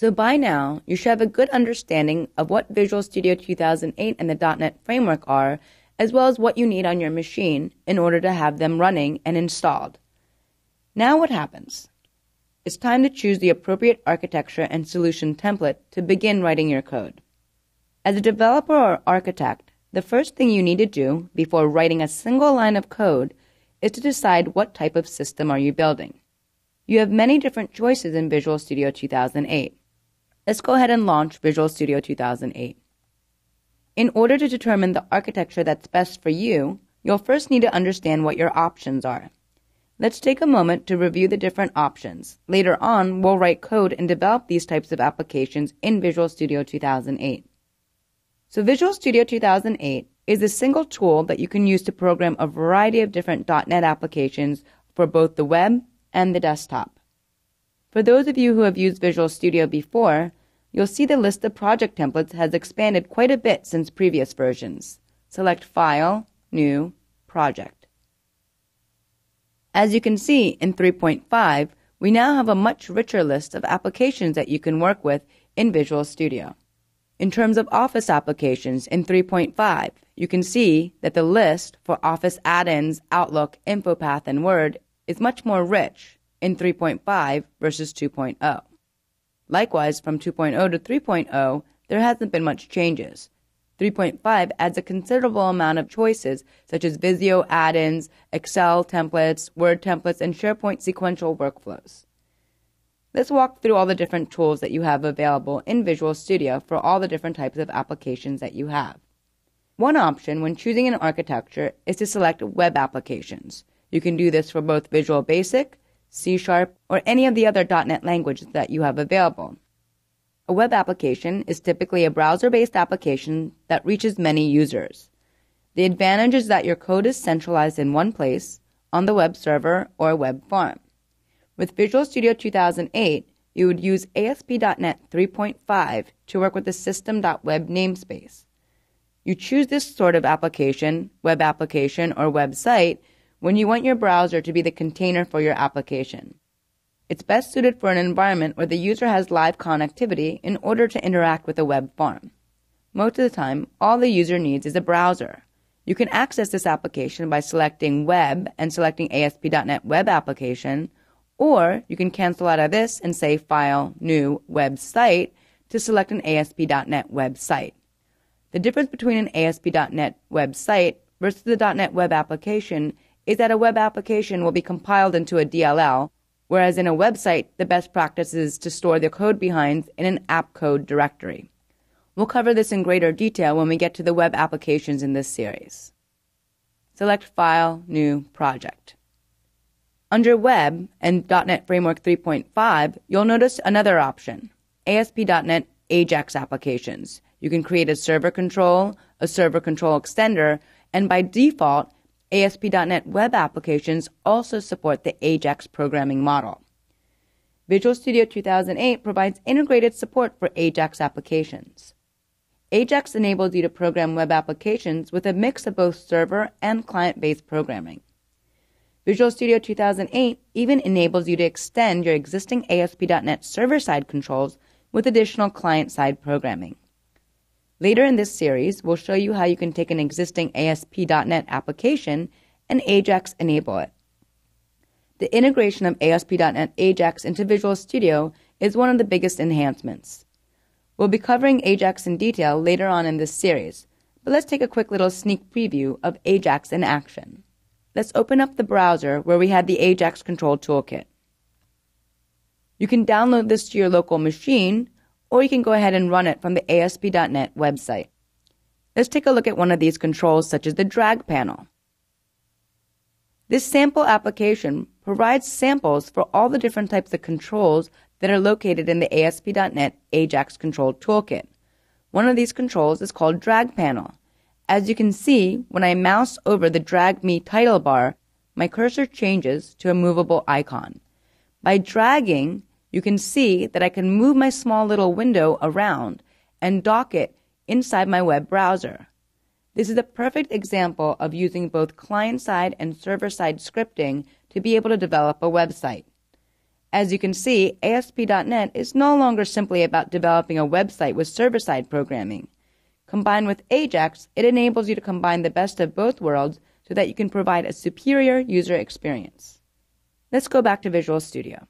So by now, you should have a good understanding of what Visual Studio 2008 and the .NET Framework are, as well as what you need on your machine in order to have them running and installed. Now what happens? It's time to choose the appropriate architecture and solution template to begin writing your code. As a developer or architect, the first thing you need to do before writing a single line of code is to decide what type of system are you building. You have many different choices in Visual Studio 2008. Let's go ahead and launch Visual Studio 2008. In order to determine the architecture that's best for you, you'll first need to understand what your options are. Let's take a moment to review the different options. Later on, we'll write code and develop these types of applications in Visual Studio 2008. So Visual Studio 2008 is a single tool that you can use to program a variety of different .NET applications for both the web and the desktop. For those of you who have used Visual Studio before, you'll see the list of project templates has expanded quite a bit since previous versions. Select File, New, Project. As you can see in 3.5, we now have a much richer list of applications that you can work with in Visual Studio. In terms of Office applications in 3.5, you can see that the list for Office add-ins, Outlook, InfoPath, and Word is much more rich in 3.5 versus 2.0. Likewise, from 2.0 to 3.0, there hasn't been much changes. 3.5 adds a considerable amount of choices, such as Visio add-ins, Excel templates, Word templates, and SharePoint sequential workflows. Let's walk through all the different tools that you have available in Visual Studio for all the different types of applications that you have. One option when choosing an architecture is to select web applications. You can do this for both Visual Basic, C#, or any of the other .NET languages that you have available. A web application is typically a browser-based application that reaches many users. The advantage is that your code is centralized in one place, on the web server or web farm. With Visual Studio 2008, you would use ASP.NET 3.5 to work with the system.web namespace. You choose this sort of application, web application, or website when you want your browser to be the container for your application. It's best suited for an environment where the user has live connectivity in order to interact with a web farm. Most of the time, all the user needs is a browser. You can access this application by selecting Web and selecting ASP.NET Web Application, or you can cancel out of this and say File, New, Website to select an ASP.NET Website. The difference between an ASP.NET Website versus the .NET Web Application is that a web application will be compiled into a DLL, whereas in a website, the best practice is to store the code behind in an app code directory. We'll cover this in greater detail when we get to the web applications in this series. Select File, New, Project. Under Web and .NET Framework 3.5, you'll notice another option, ASP.NET AJAX applications. You can create a server control extender, and by default, ASP.NET Web Applications also support the AJAX programming model. Visual Studio 2008 provides integrated support for AJAX applications. AJAX enables you to program web applications with a mix of both server and client-based programming. Visual Studio 2008 even enables you to extend your existing ASP.NET server-side controls with additional client-side programming. Later in this series, we'll show you how you can take an existing ASP.NET application and AJAX enable it. The integration of ASP.NET AJAX into Visual Studio is one of the biggest enhancements. We'll be covering AJAX in detail later on in this series, but let's take a quick little sneak preview of AJAX in action. Let's open up the browser where we have the AJAX control toolkit. You can download this to your local machine, or you can go ahead and run it from the ASP.NET website. Let's take a look at one of these controls, such as the drag panel. This sample application provides samples for all the different types of controls that are located in the ASP.NET AJAX control toolkit. One of these controls is called drag panel. As you can see, when I mouse over the Drag Me title bar, my cursor changes to a movable icon. By dragging, you can see that I can move my small little window around and dock it inside my web browser. This is a perfect example of using both client-side and server-side scripting to be able to develop a website. As you can see, ASP.NET is no longer simply about developing a website with server-side programming. Combined with AJAX, it enables you to combine the best of both worlds so that you can provide a superior user experience. Let's go back to Visual Studio.